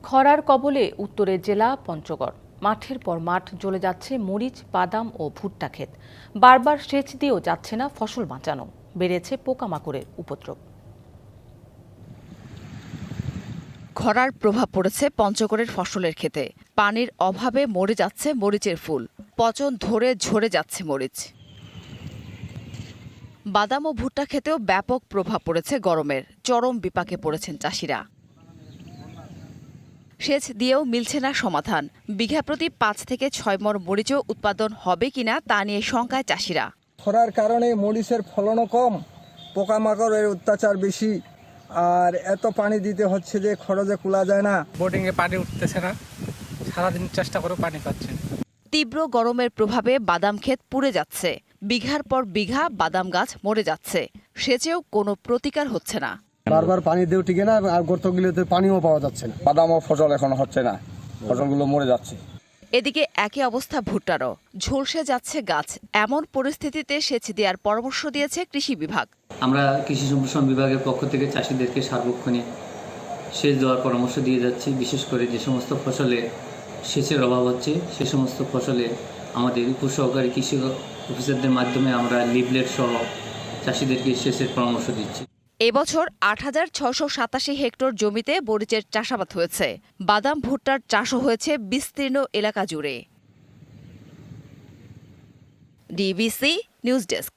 খরার কবলে উত্তরের জেলা পঞ্চগড়। মাঠের পর মাঠ জ্বলে যাচ্ছে মরিচ, বাদাম ও ভুট্টা ক্ষেত। বারবার সেচ দিয়েও যাচ্ছে না ফসল বাঁচানো, বেড়েছে পোকামাকড়ের উপদ্রব। খরার প্রভাব পড়েছে পঞ্চগড়ের ফসলের ক্ষেতে। পানির অভাবে মরে যাচ্ছে মরিচের ফুল, পচন ধরে ঝরে যাচ্ছে মরিচ। বাদাম ও ভুট্টা ক্ষেতেও ব্যাপক প্রভাব পড়েছে গরমের। চরম বিপাকে পড়েছেন চাষিরা। সেচ দিয়েও মিলছে না সমাধান। বিঘা প্রতি ৫ থেকে ৬ মণ মরিচও উৎপাদন হবে কিনা তা নিয়ে শঙ্কায় চাষিরা। খরার কারণে মরিচের ফলনও কম, পোকামাকড়ের অত্যাচার বেশি, আর এত পানি দিতে হচ্ছে যে খরচে কুলা যায় না। বোর্ডিংয়ে পানি উঠতেছে না, সারাদিন চেষ্টা করে পানি পাচ্ছে না। তীব্র গরমের প্রভাবে বাদাম ক্ষেত পুড়ে যাচ্ছে। বিঘার পর বিঘা বাদাম গাছ মরে যাচ্ছে। সেচেও কোনো প্রতিকার হচ্ছে না। বারবার পানি দিয়েও টিকে না, আর গর্তগুলোতে পানিও পাওয়া যাচ্ছে না। বাদামও ফসল এখন হচ্ছে না, ফসলগুলো মরে যাচ্ছে। এদিকে একই অবস্থা ভুট্টারও। ঝলসে যাচ্ছে গাছ। এমন পরিস্থিতিতে সেচ দেওয়ার পরামর্শ দিয়েছে কৃষি বিভাগ। আমরা কৃষি সম্প্রসারণ বিভাগের পক্ষ থেকে চাষিদেরকে সার্বক্ষণিক সেচ দেওয়ার পরামর্শ দিয়ে যাচ্ছি। বিশেষ করে যে সমস্ত ফসলে সেচের অভাব হচ্ছে সে সমস্ত ফসলে আমাদের উপসহকারী কৃষি অফিসারদের মাধ্যমে আমরা লিফলেট সহ চাষিদেরকে সেচের পরামর্শ দিচ্ছি। এবছর ৮,৬৮৭ হেক্টর জমিতে মরিচের চাষাবাদ হয়েছে। বাদাম ভুট্টার চাষও হয়েছে বিস্তীর্ণ এলাকা জুড়ে। DBC news desk.